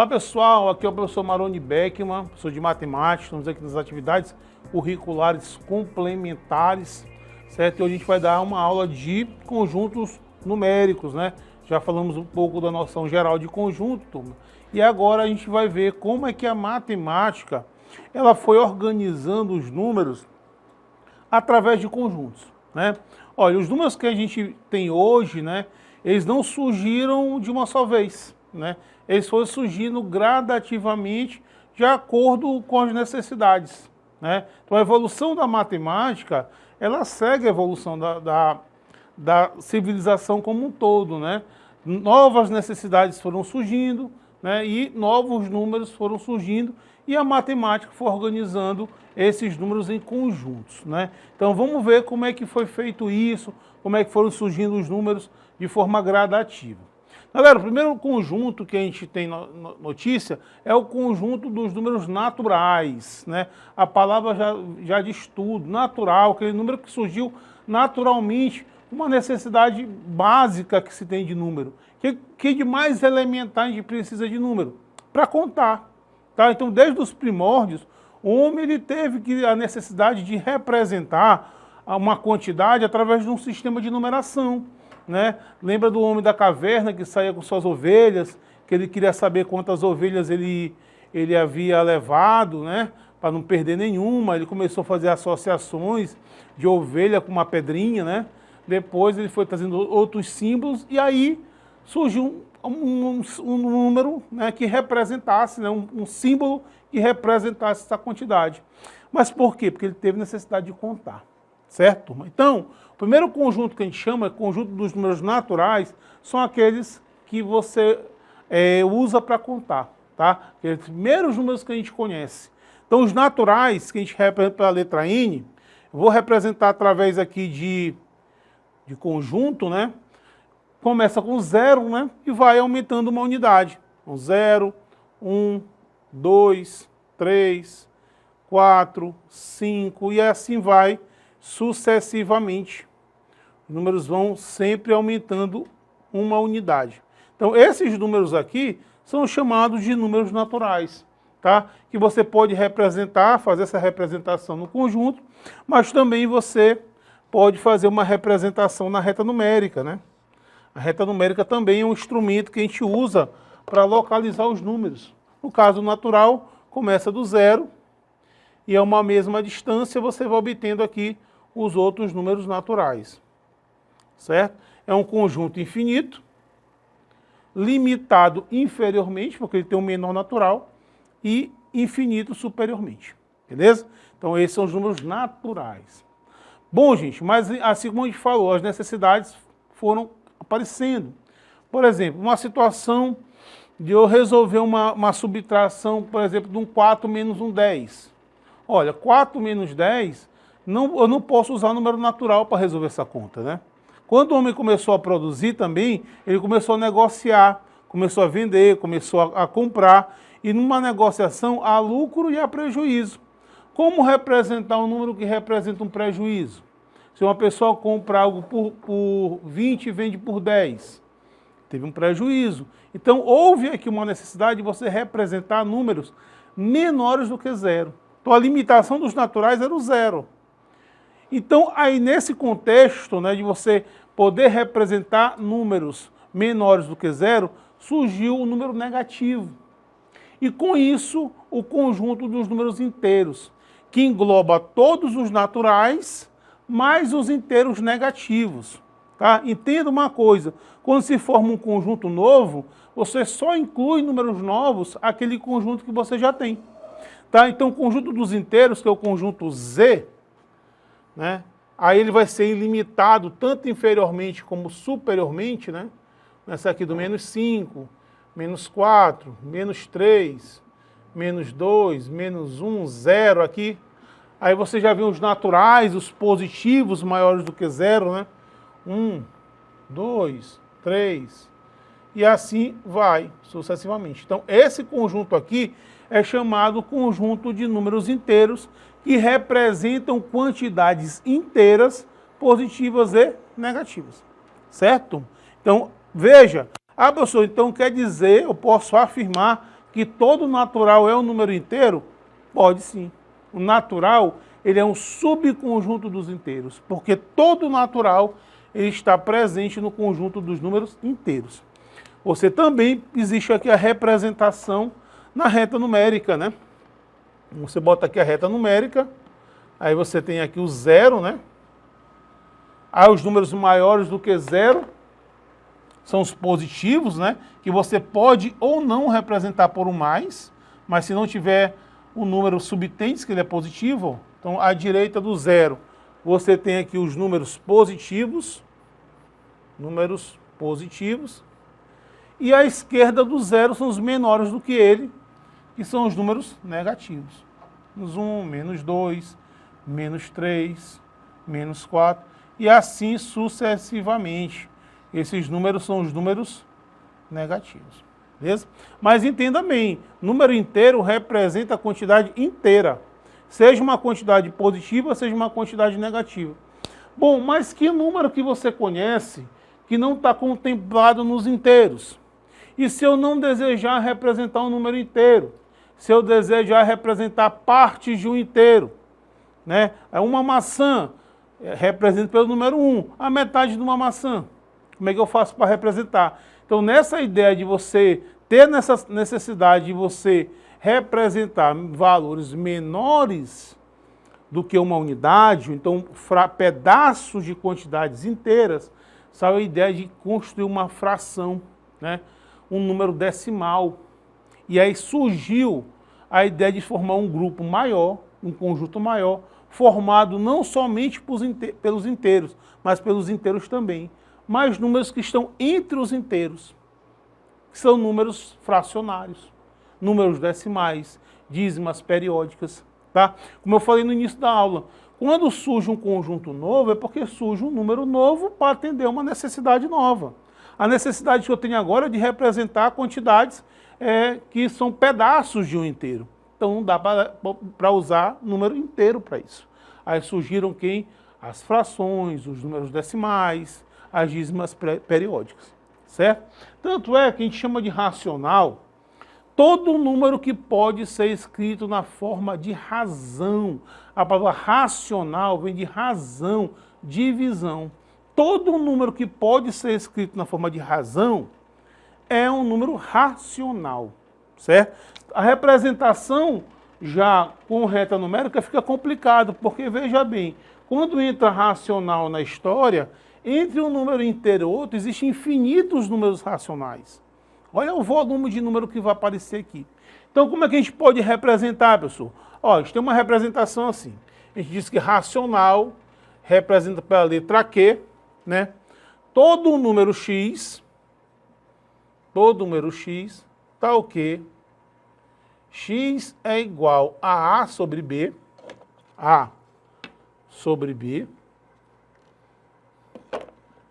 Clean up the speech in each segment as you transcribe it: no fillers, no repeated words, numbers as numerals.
Olá pessoal, aqui é o professor Maroni Beckman, professor de matemática. Estamos aqui nas atividades curriculares complementares, certo? E hoje a gente vai dar uma aula de conjuntos numéricos, né? Já falamos um pouco da noção geral de conjunto, turma. E agora a gente vai ver como é que a matemática ela foi organizando os números através de conjuntos, né? Olha, os números que a gente tem hoje, né? Eles não surgiram de uma só vez, né? Eles foram surgindo gradativamente de acordo com as necessidades, né? Então a evolução da matemática, ela segue a evolução da civilização como um todo, né? Novas necessidades foram surgindo, né? E novos números foram surgindo e a matemática foi organizando esses números em conjuntos, né? Então vamos ver como é que foi feito isso, como é que foram surgindo os números de forma gradativa. Galera, o primeiro conjunto que a gente tem notícia é o conjunto dos números naturais, né? A palavra já diz tudo, natural, aquele número que surgiu naturalmente, uma necessidade básica que se tem de número. Que de mais elementar a gente precisa de número? Para contar, tá? Então, desde os primórdios, o homem ele teve a necessidade de representar uma quantidade através de um sistema de numeração, né? Lembra do homem da caverna que saía com suas ovelhas, que ele queria saber quantas ovelhas ele havia levado, né? Para não perder nenhuma. Ele começou a fazer associações de ovelha com uma pedrinha, né? Depois ele foi trazendo outros símbolos e aí surgiu um número, né, que representasse, né, um símbolo que representasse essa quantidade. Mas por quê? Porque ele teve necessidade de contar, certo, turma? Então, o primeiro conjunto que a gente chama, conjunto dos números naturais, são aqueles que você usa para contar, tá? Aqueles primeiros números que a gente conhece. Então, os naturais, que a gente representa pela letra N, vou representar através aqui de conjunto, né? Começa com 0, né? E vai aumentando uma unidade. Então, 0, 1, 2, 3, 4, 5 e assim vai sucessivamente. Os números vão sempre aumentando uma unidade. Então, esses números aqui são chamados de números naturais, tá? Que você pode representar, fazer essa representação no conjunto, mas também você pode fazer uma representação na reta numérica, né? A reta numérica também é um instrumento que a gente usa para localizar os números. No caso natural, começa do 0 e a uma mesma distância você vai obtendo aqui os outros números naturais, certo? É um conjunto infinito, limitado inferiormente, porque ele tem um menor natural, e infinito superiormente, beleza? Então esses são os números naturais. Bom, gente, mas assim como a gente falou, as necessidades foram aparecendo. Por exemplo, uma situação de eu resolver uma subtração, por exemplo, de um 4 menos um 10. Olha, 4 menos 10, eu não posso usar número natural para resolver essa conta, né? Quando o homem começou a produzir também, ele começou a negociar, começou a vender, começou a comprar, e numa negociação há lucro e há prejuízo. Como representar um número que representa um prejuízo? Se uma pessoa compra algo por 20 e vende por 10, teve um prejuízo. Então, houve aqui uma necessidade de você representar números menores do que 0. Então, a limitação dos naturais era o 0. Então, aí nesse contexto, né, de você poder representar números menores do que 0, surgiu o número negativo. E com isso, o conjunto dos números inteiros, que engloba todos os naturais, mais os inteiros negativos, tá? Entenda uma coisa, quando se forma um conjunto novo, você só inclui números novos aquele conjunto que você já tem, tá? Então o conjunto dos inteiros, que é o conjunto Z, né? Aí ele vai ser ilimitado tanto inferiormente como superiormente, né? Essa aqui do menos 5, menos 4, menos 3, menos 2, menos 1, 0 aqui. Aí você já viu os naturais, os positivos maiores do que 0, né? 1, 2, 3, e assim vai sucessivamente. Então, esse conjunto aqui é chamado conjunto de números inteiros que representam quantidades inteiras positivas e negativas, certo? Então, veja, professor, então quer dizer, eu posso afirmar que todo natural é um número inteiro? Pode sim. O natural, ele é um subconjunto dos inteiros, porque todo natural ele está presente no conjunto dos números inteiros. Você também, existe aqui a representação na reta numérica, né? Você bota aqui a reta numérica, aí você tem aqui o zero, né? Aí os números maiores do que zero são os positivos, né? Que você pode ou não representar por um mais, mas se não tiver o número subtende que ele é positivo, então à direita do zero você tem aqui os números positivos, e à esquerda do zero são os menores do que ele, que são os números negativos. Menos 1, menos 2, menos 3, menos 4, e assim sucessivamente. Esses números são os números negativos. Beleza? Mas entenda bem, número inteiro representa a quantidade inteira. Seja uma quantidade positiva, seja uma quantidade negativa. Bom, mas que número que você conhece que não está contemplado nos inteiros? E se eu não desejar representar um número inteiro? Se eu desejar representar partes de um inteiro? Né? Uma maçã representa pelo número 1, a metade de uma maçã. Como é que eu faço para representar? Então, nessa ideia de você ter nessa necessidade de você representar valores menores do que uma unidade, então pedaços de quantidades inteiras, saiu a ideia de construir uma fração, né? Um número decimal. E aí surgiu a ideia de formar um grupo maior, um conjunto maior, formado não somente pelos inteiros, mas pelos inteiros também. Mas números que estão entre os inteiros, que são números fracionários, números decimais, dízimas periódicas, tá? Como eu falei no início da aula, quando surge um conjunto novo, é porque surge um número novo para atender uma necessidade nova. A necessidade que eu tenho agora é de representar quantidades que são pedaços de um inteiro. Então não dá para usar número inteiro para isso. Aí surgiram quem? As frações, os números decimais, as dízimas periódicas, certo? Tanto é que a gente chama de racional todo número que pode ser escrito na forma de razão. A palavra racional vem de razão, divisão. Todo número que pode ser escrito na forma de razão é um número racional, certo? A representação já com reta numérica fica complicado, porque veja bem, quando entra racional na história, entre um número inteiro e outro, existem infinitos números racionais. Olha o volume de número que vai aparecer aqui. Então, como é que a gente pode representar, pessoal? Ó, a gente tem uma representação assim. A gente diz que racional representa pela letra Q, né? Todo número x tá o quê? X é igual a A sobre B,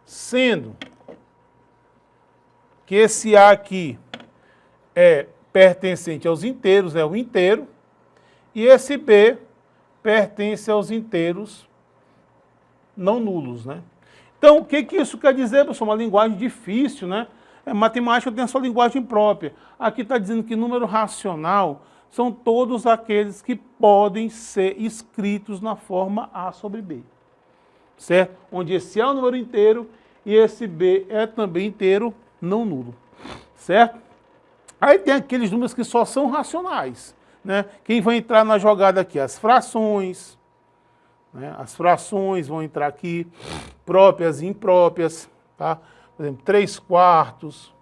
sendo que esse A aqui é pertencente aos inteiros, é o inteiro, e esse B pertence aos inteiros não nulos, né? Então, o que isso quer dizer, pessoal? Uma linguagem difícil, né? Matemática tem a sua linguagem própria. Aqui está dizendo que número racional são todos aqueles que podem ser escritos na forma A sobre B, certo? Onde esse A é um número inteiro e esse B é também inteiro não nulo, certo? Aí tem aqueles números que só são racionais, né? Quem vai entrar na jogada aqui? As frações, né? As frações vão entrar aqui, próprias e impróprias, tá? Por exemplo, 3/4,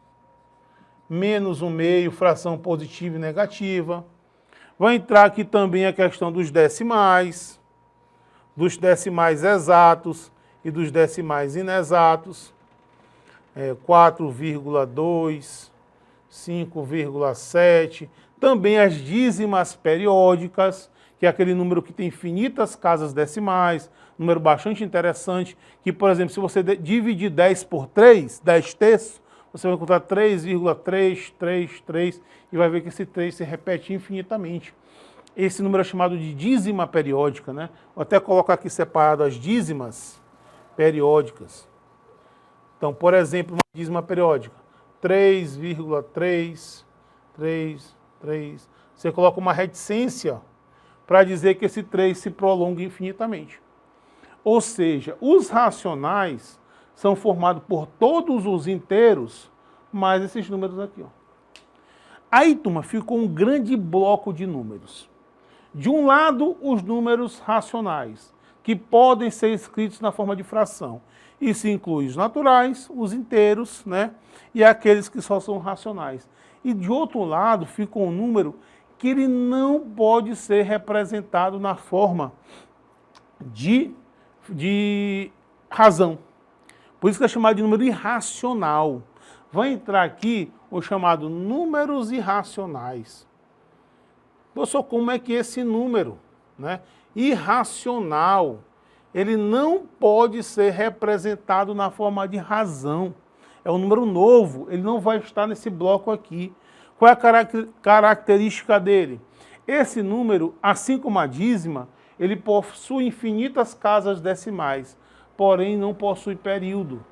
menos 1/2, fração positiva e negativa. Vai entrar aqui também a questão dos decimais exatos e dos decimais inexatos. 4,2, 5,7. Também as dízimas periódicas, que é aquele número que tem infinitas casas decimais, número bastante interessante, que, por exemplo, se você dividir 10 por 3, 10 terços, você vai encontrar 3,333 e vai ver que esse 3 se repete infinitamente. Esse número é chamado de dízima periódica, né? Vou até colocar aqui separado as dízimas periódicas. Então, por exemplo, uma dízima periódica, 3,333. 3. Você coloca uma reticência para dizer que esse 3 se prolonga infinitamente. Ou seja, os racionais são formados por todos os inteiros, mais esses números aqui, ó. Aí, turma, ficou um grande bloco de números. De um lado, os números racionais, que podem ser escritos na forma de fração. Isso inclui os naturais, os inteiros, né? E aqueles que só são racionais. E de outro lado, fica um número que ele não pode ser representado na forma de razão. Por isso que é chamado de número irracional. Vai entrar aqui o chamado números irracionais. Professor, como é que esse número, né, irracional, ele não pode ser representado na forma de razão? É um número novo, ele não vai estar nesse bloco aqui. Qual é a característica dele? Esse número, assim como a dízima, ele possui infinitas casas decimais, porém não possui período.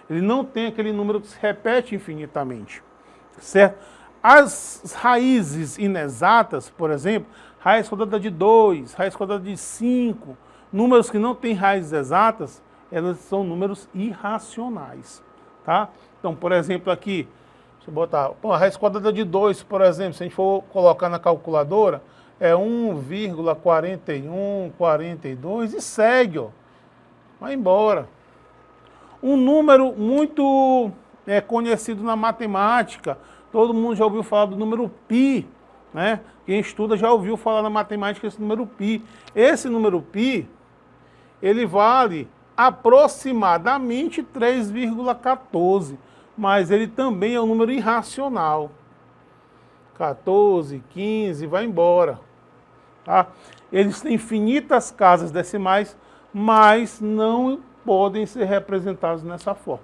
Ele não tem aquele número que se repete infinitamente, certo? As raízes inexatas, por exemplo, raiz quadrada de 2, raiz quadrada de 5, números que não têm raízes exatas, elas são números irracionais, tá? Então, por exemplo, aqui, deixa eu botar, a raiz quadrada de 2, por exemplo, se a gente for colocar na calculadora, é 1,41, 42 e segue, ó. Vai embora. Um número muito conhecido na matemática, todo mundo já ouviu falar do número π, né? Quem estuda já ouviu falar na matemática esse número π. Esse número π, ele vale aproximadamente 3,14, mas ele também é um número irracional. 14, 15, vai embora. Tá? Eles têm infinitas casas decimais, mas não podem ser representados dessa forma.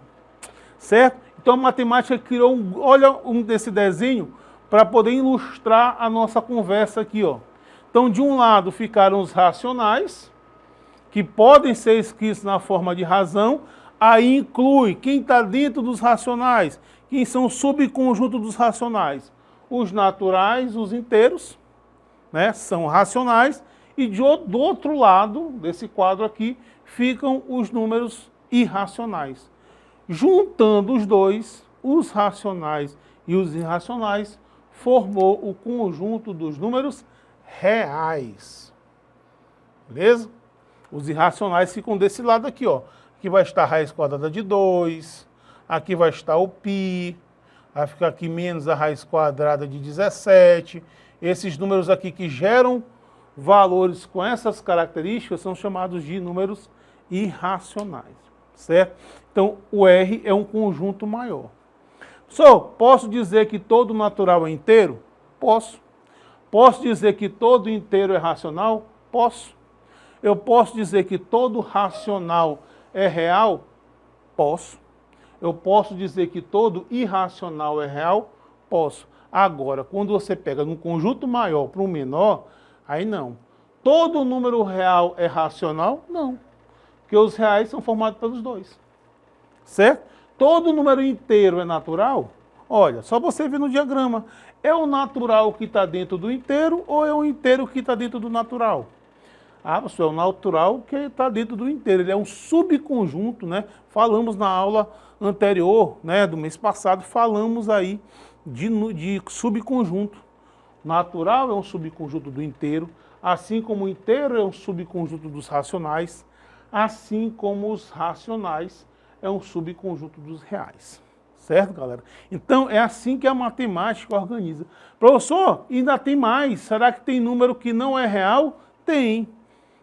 Certo? Então a matemática criou olha desse desenho para poder ilustrar a nossa conversa aqui, ó. Então, de um lado ficaram os racionais, que podem ser escritos na forma de razão, aí inclui quem está dentro dos racionais, quem são o subconjunto dos racionais. Os naturais, os inteiros, né, são racionais, e do outro lado desse quadro aqui ficam os números irracionais. Juntando os dois, os racionais e os irracionais, formou o conjunto dos números reais. Beleza? Os irracionais ficam desse lado aqui, ó. Aqui vai estar a raiz quadrada de 2, aqui vai estar o π, vai ficar aqui menos a raiz quadrada de 17. Esses números aqui que geram valores com essas características são chamados de números irracionais, certo? Então, o R é um conjunto maior. Posso dizer que todo natural é inteiro? Posso. Posso dizer que todo inteiro é racional? Posso. Eu posso dizer que todo racional é real? Posso. Eu posso dizer que todo irracional é real? Posso. Agora, quando você pega num conjunto maior para um menor, aí não. Todo número real é racional? Não. Porque os reais são formados pelos dois. Certo? Todo número inteiro é natural? Olha, só você ver no diagrama. É o natural que está dentro do inteiro ou é o inteiro que está dentro do natural? Ah, professor, é o natural que está dentro do inteiro. Ele é um subconjunto, né? Falamos na aula anterior, né, do mês passado, falamos aí de subconjunto. Natural é um subconjunto do inteiro, assim como o inteiro é um subconjunto dos racionais, assim como os racionais é um subconjunto dos reais. Certo, galera? Então, é assim que a matemática organiza. Professor, ainda tem mais. Será que tem número que não é real? Tem.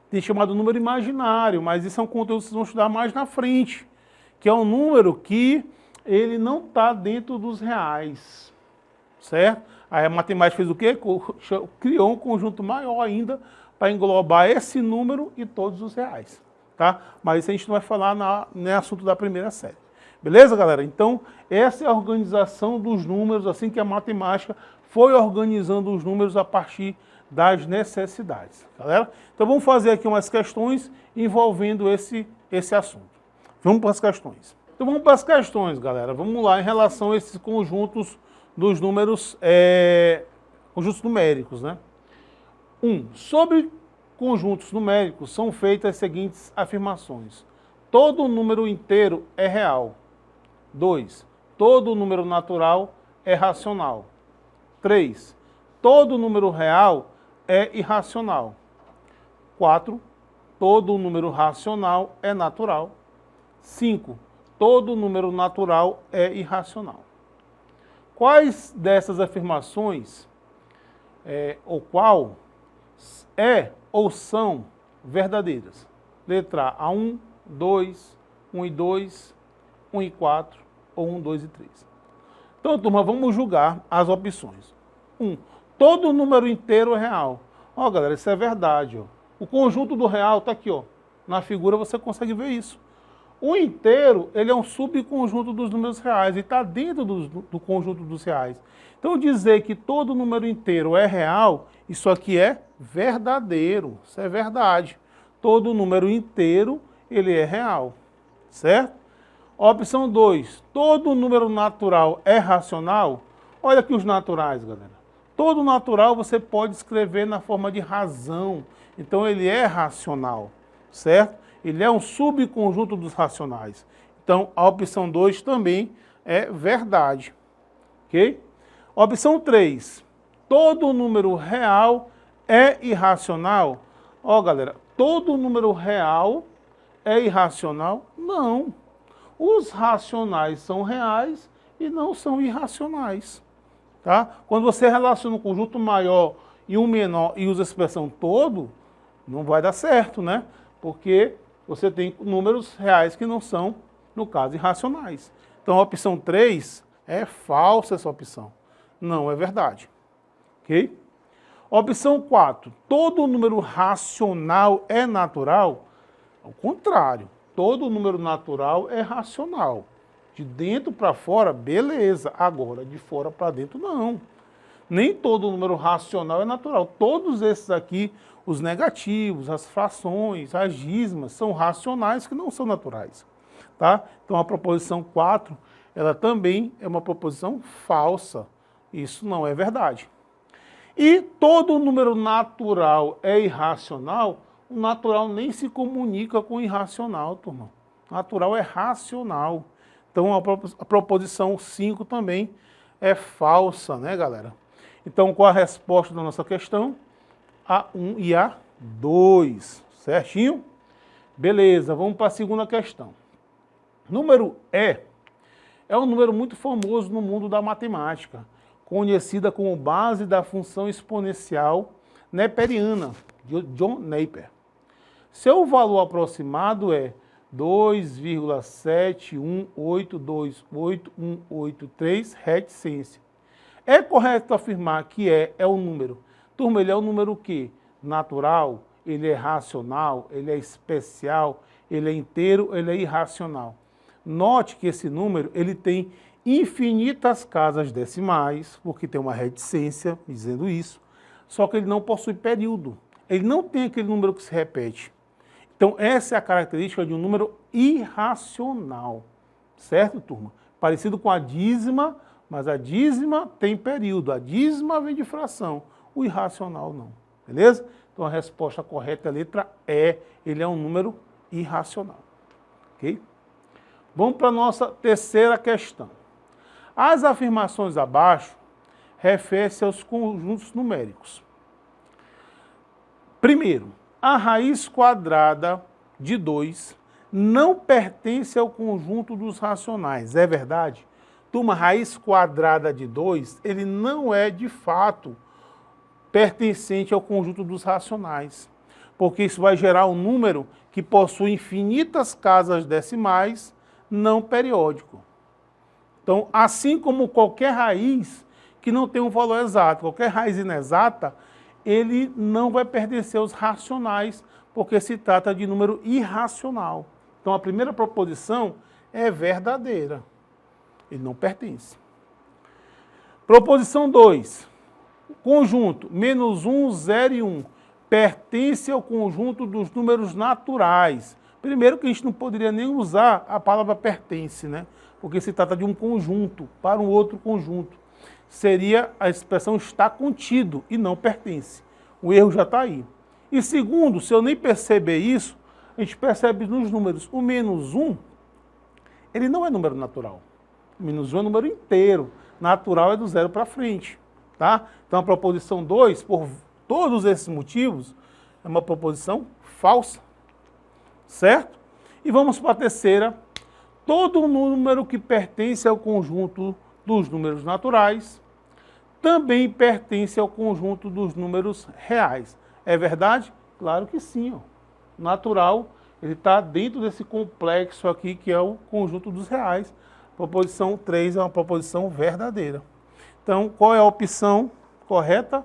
Tem chamado número imaginário, mas isso é um conteúdo que vocês vão estudar mais na frente, que é um número que ele não está dentro dos reais. Certo? Aí a matemática fez o quê? Criou um conjunto maior ainda para englobar esse número e todos os reais. Tá? Mas isso a gente não vai falar no assunto da primeira série. Beleza, galera? Então, essa é a organização dos números, assim que a matemática foi organizando os números a partir das necessidades. Galera? Então, vamos fazer aqui umas questões envolvendo esse assunto. Vamos para as questões. Então, vamos para as questões, galera. Vamos lá, em relação a esses conjuntos dos números conjuntos numéricos, né? 1. Sobre conjuntos numéricos são feitas as seguintes afirmações. Todo número inteiro é real. 2. Todo número natural é racional. 3. Todo número real é irracional. 4. Todo número racional é natural. 5. Todo número natural é irracional. Quais dessas afirmações ou qual é ou são verdadeiras? Letra A, 1, 2, 1 e 2, 1 e 4 ou 1, 2 e 3. Então, turma, vamos julgar as opções. 1. Todo número inteiro é real. Ó, galera, isso é verdade. Ó. O conjunto do real está aqui, ó. Na figura você consegue ver isso. O inteiro, ele é um subconjunto dos números reais e está dentro do conjunto dos reais. Então, dizer que todo número inteiro é real, isso aqui é verdadeiro, isso é verdade. Todo número inteiro, ele é real, certo? Opção 2, todo número natural é racional? Olha aqui os naturais, galera. Todo natural você pode escrever na forma de razão, então ele é racional, certo? Ele é um subconjunto dos racionais. Então, a opção 2 também é verdade, ok? Opção 3, todo número real é irracional? Ó, galera, todo número real é irracional? Não. Os racionais são reais e não são irracionais, tá? Quando você relaciona um conjunto maior e um menor e usa a expressão todo, não vai dar certo, né? Porque você tem números reais que não são, no caso, irracionais. Então, a opção 3 é falsa essa opção. Não é verdade. Ok? Opção 4. Todo número racional é natural? Ao contrário. Todo número natural é racional. De dentro para fora, beleza. Agora, de fora para dentro, não. Nem todo número racional é natural. Todos esses aqui, os negativos, as frações, as dízimas, são racionais que não são naturais. Tá? Então a proposição 4, ela também é uma proposição falsa. Isso não é verdade. E todo número natural é irracional? O natural nem se comunica com o irracional, turma. O natural é racional. Então a proposição 5 também é falsa, né, galera? Então, qual a resposta da nossa questão? A1 e A2, certinho? Beleza, vamos para a segunda questão. Número E é um número muito famoso no mundo da matemática, conhecida como base da função exponencial neperiana, de John Napier. Seu valor aproximado é 2,718288183 reticência. É correto afirmar que é um número. Turma, ele é um número o quê? Natural, ele é racional, ele é especial, ele é inteiro, ele é irracional. Note que esse número ele tem infinitas casas decimais, porque tem uma reticência dizendo isso, só que ele não possui período. Ele não tem aquele número que se repete. Então, essa é a característica de um número irracional. Certo, turma? Parecido com a dízima, mas a dízima tem período. A dízima vem de fração. O irracional não. Beleza? Então, a resposta correta é a letra E. Ele é um número irracional. Ok? Vamos para a nossa terceira questão. As afirmações abaixo referem-se aos conjuntos numéricos. Primeiro, a raiz quadrada de 2 não pertence ao conjunto dos racionais. É verdade? Turma, raiz quadrada de 2, ele não é de fato pertencente ao conjunto dos racionais, porque isso vai gerar um número que possui infinitas casas decimais não periódico. Então, assim como qualquer raiz que não tem um valor exato, qualquer raiz inexata, ele não vai pertencer aos racionais, porque se trata de número irracional. Então, a primeira proposição é verdadeira. Ele não pertence. Proposição 2. Conjunto menos 1, 0 e 1 pertence ao conjunto dos números naturais. Primeiro que a gente não poderia nem usar a palavra pertence, né? Porque se trata de um conjunto para um outro conjunto. seria a expressão está contido e não pertence. O erro já está aí. E segundo, se eu nem perceber isso, a gente percebe nos números. O menos 1, ele não é número natural. O menos 1 é número inteiro. Natural é do 0 para frente. Tá? Então a proposição 2, por todos esses motivos, é uma proposição falsa. Certo? E vamos para a terceira. Todo número que pertence ao conjunto dos números naturais também pertence ao conjunto dos números reais. É verdade? Claro que sim. Ó. Natural, ele está dentro desse complexo aqui, que é o conjunto dos reais. Proposição 3 é uma proposição verdadeira. Então, qual é a opção correta?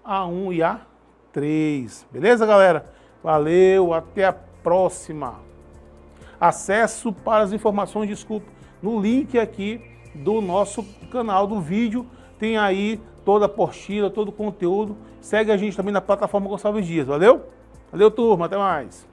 A1 e A3. Beleza, galera? Valeu, até a próxima. Acesso para as informações, desculpa, no link aqui do nosso canal do vídeo. Tem aí toda a apostila, todo o conteúdo. Segue a gente também na plataforma Gonçalves Dias. Valeu? Valeu, turma. Até mais.